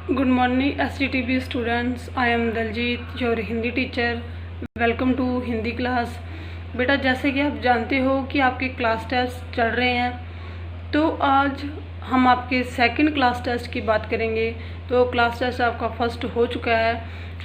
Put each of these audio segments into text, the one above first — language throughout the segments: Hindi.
Good morning STTB students. I am Daljit, your Hindi teacher. Welcome to Hindi class. बेटा, जैसे कि आप जानते हो कि आपके क्लास टेस्ट चल रहे हैं, तो आज हम आपके सेकंड क्लास टेस्ट की बात करेंगे. तो क्लास टेस्ट आपका फर्स्ट हो चुका है.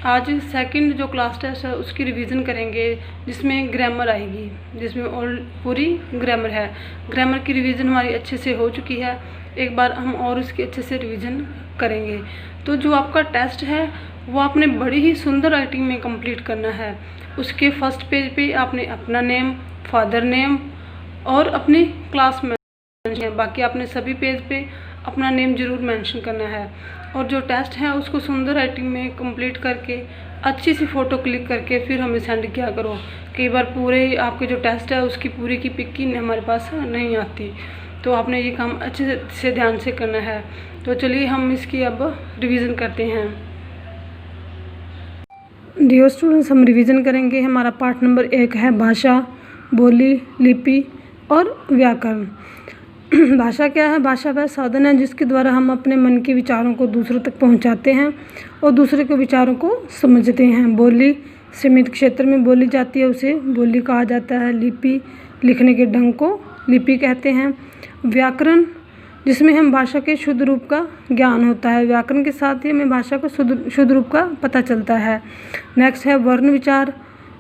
आज सेकंड जो क्लास टेस्ट है उसकी रिवीजन करेंगे, जिसमें ग्रामर आएगी, जिसमें ऑल पूरी ग्रामर है. ग्रामर की रिवीजन हमारी अच्छे से हो चुकी है. एक बार हम और उसकी अच्छे से रिवीजन करेंगे. तो जो आपका टेस्ट है वो आपने बड़ी ही सुंदर राइटिंग में कंप्लीट करना है. उसके फर्स्ट पेज पे आपने अपना नेम, फादर नेम और अपनी क्लास मेंशन है. बाकी आपने सभी पेज पे अपना नेम ज़रूर मेंशन करना है. और जो टेस्ट है उसको सुंदर राइटिंग में कंप्लीट करके अच्छी सी फ़ोटो क्लिक करके फिर हमें सेंड किया करो. कई बार पूरे आपके जो टेस्ट है उसकी पूरी की पिक ही हमारे पास नहीं आती, तो आपने ये काम अच्छे से ध्यान से करना है. तो चलिए हम इसकी अब रिवीजन करते हैं. डियर स्टूडेंट्स, हम रिवीजन करेंगे. हमारा पार्ट नंबर 1 है भाषा, बोली, लिपि और व्याकरण. भाषा क्या है? भाषा वह साधन है जिसके द्वारा हम अपने मन के विचारों को दूसरों तक पहुंचाते हैं और दूसरे के विचारों को समझते हैं. बोली सीमित क्षेत्र में बोली जाती है, उसे बोली कहा जाता है. लिपि लिखने के ढंग को लिपि कहते हैं. व्याकरण जिसमें हम भाषा के शुद्ध रूप का ज्ञान होता है. व्याकरण के साथ ही हमें भाषा का शुद्ध रूप का पता चलता है. नेक्स्ट है वर्ण विचार.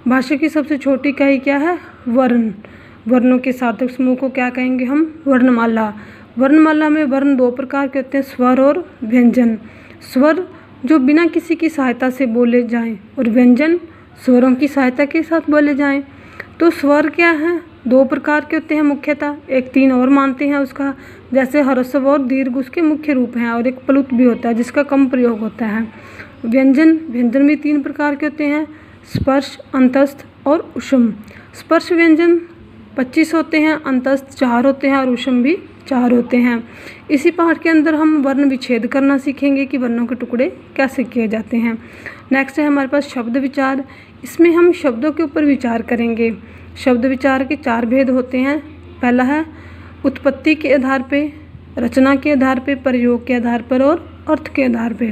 भाषा की सबसे छोटी इकाई क्या है? वर्ण. वर्णों के सार्थक समूह को क्या कहेंगे हम? वर्णमाला. वर्णमाला में वर्ण 2 प्रकार के होते हैं, स्वर और व्यंजन. स्वर जो बिना किसी की सहायता से बोले जाएं और व्यंजन स्वरों की सहायता के साथ बोले जाएं. तो स्वर क्या है? 2 प्रकार के होते हैं मुख्यतः. एक 3 और मानते हैं उसका, जैसे ह्रस्व और दीर्घ उसके मुख्य रूप हैं, और एक प्लुत भी होता है जिसका कम प्रयोग होता है. व्यंजन भी 3 प्रकार के होते हैं, स्पर्श, अंतस्थ और उष्म. स्पर्श व्यंजन 25 होते हैं, अंतस्थ 4 होते हैं और उष्म भी 4 होते हैं. इसी पाठ के अंदर हम वर्ण विच्छेद करना सीखेंगे कि वर्णों के टुकड़े कैसे किए जाते हैं. नेक्स्ट है हमारे पास शब्द विचार. इसमें हम शब्दों के ऊपर विचार करेंगे. शब्द विचार के 4 भेद होते हैं. पहला है उत्पत्ति के आधार पे, रचना के आधार पे, प्रयोग के आधार पर और अर्थ के आधार पे.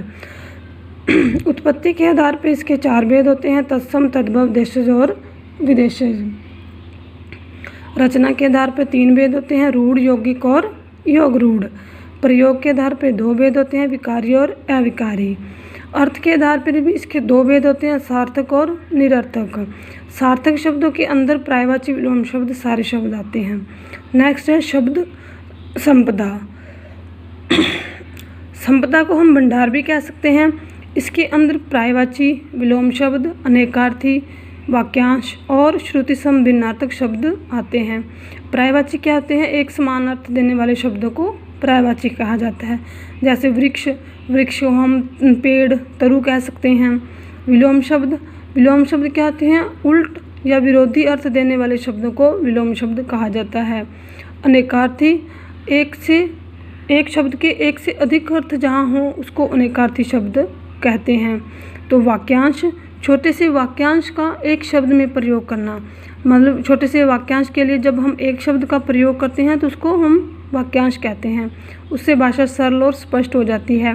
उत्पत्ति के आधार पे इसके 4 भेद होते हैं, तत्सम, तद्भव, देशज और विदेशज. रचना के आधार पे 3 भेद होते हैं, रूढ़, यौगिक और योग रूढ़. प्रयोग के आधार पे 2 भेद होते हैं, विकारी और अविकारी. अर्थ के आधार पर भी इसके 2 भेद होते हैं, सार्थक और निरर्थक. सार्थक शब्दों के अंदर पर्यायवाची विलोम शब्द सारे शब्द आते हैं. नेक्स्ट है शब्द संपदा. संपदा को हम भंडार भी कह सकते हैं. इसके अंदर पर्यायवाची विलोम शब्द, अनेकार्थी, वाक्यांश और श्रुति सम भिन्नार्थक शब्द आते हैं. पर्यायवाची क्या होते हैं? एक समान अर्थ देने वाले शब्दों को पर्यायवाची कहा जाता है. जैसे वृक्ष, वृक्ष को हम पेड़, तरु कह सकते हैं. विलोम शब्द क्या होते हैं? उल्ट या विरोधी अर्थ देने वाले शब्दों को विलोम शब्द कहा जाता है. अनेकार्थी, एक शब्द के एक से अधिक अर्थ जहाँ हो उसको अनेकार्थी शब्द कहते हैं. तो वाक्यांश, छोटे से वाक्यांश का एक शब्द में प्रयोग करना. मतलब छोटे से वाक्यांश के लिए जब हम एक शब्द का प्रयोग करते हैं तो उसको हम वाक्यांश कहते हैं. उससे भाषा सरल और स्पष्ट हो जाती है.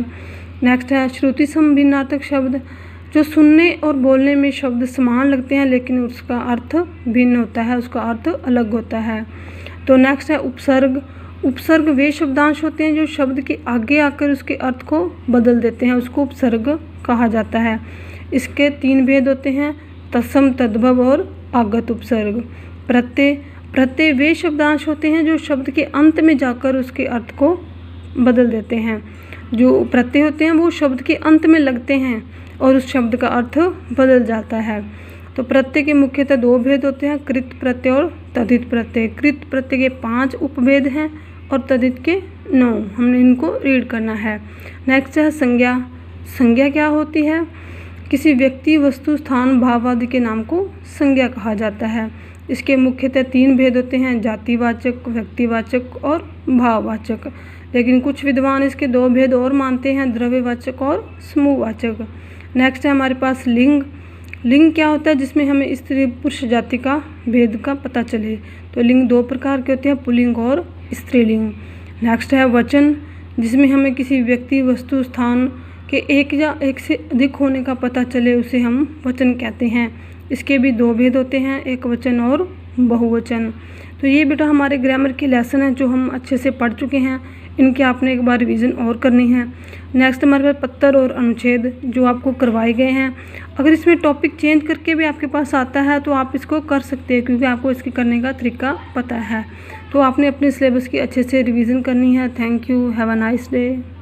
नेक्स्ट है श्रुति सम भिन्नार्थक शब्द. जो सुनने और बोलने में शब्द समान लगते हैं लेकिन उसका अर्थ भिन्न होता है, उसका अर्थ अलग होता है. तो नेक्स्ट है उपसर्ग. उपसर्ग वे शब्दांश होते हैं जो शब्द के आगे आकर उसके अर्थ को बदल देते हैं, उसको उपसर्ग कहा जाता है. इसके 3 भेद होते हैं, तत्सम, तद्भव और आगत उपसर्ग. प्रत्यय वे शब्दांश होते हैं जो शब्द के अंत में जाकर उसके अर्थ को बदल देते हैं. जो प्रत्यय होते हैं वो शब्द के अंत में लगते हैं और उस शब्द का अर्थ बदल जाता है. तो प्रत्यय के मुख्यतः 2 भेद होते हैं, कृत प्रत्यय और तद्धित प्रत्यय. कृत प्रत्यय के 5 उपभेद हैं और तद्धित के 9. हमने इनको रीड करना है. नेक्स्ट है संज्ञा. संज्ञा क्या होती है? किसी व्यक्ति, वस्तु, स्थान, भाव आदि के नाम को संज्ञा कहा जाता है. इसके मुख्यतः 3 भेद होते हैं, जातिवाचक, व्यक्तिवाचक और भाववाचक. लेकिन कुछ विद्वान इसके 2 भेद और मानते हैं, द्रव्यवाचक और समूहवाचक. नेक्स्ट है हमारे पास लिंग. लिंग क्या होता है? जिसमें हमें स्त्री पुरुष जाति का भेद का पता चले. तो लिंग 2 प्रकार के होते हैं, पुल्लिंग और स्त्रीलिंग. नेक्स्ट है वचन. जिसमें हमें किसी व्यक्ति, वस्तु, स्थान के एक या एक से अधिक होने का पता चले उसे हम वचन कहते हैं। इसके भी दो भेद होते हैं, एकवचन और बहुवचन। तो ये बेटा हमारे ग्रामर के लेसन हैं जो हम अच्छे से पढ़ चुके हैं। इनके आपने एक बार रिवीजन और करनी है। नेक्स्ट हमारे पास पत्तर और अनुच्छेद जो आपको करवाए गए हैं। अगर इसमें टॉपिक चेंज करके भी आपके पास आता है तो आप इसको कर सकते हैं, क्योंकि आपको इसके करने का तरीका पता है। तो आपने अपने सिलेबस की अच्छे से रिवीजन करनी है। Thank you, have a nice day.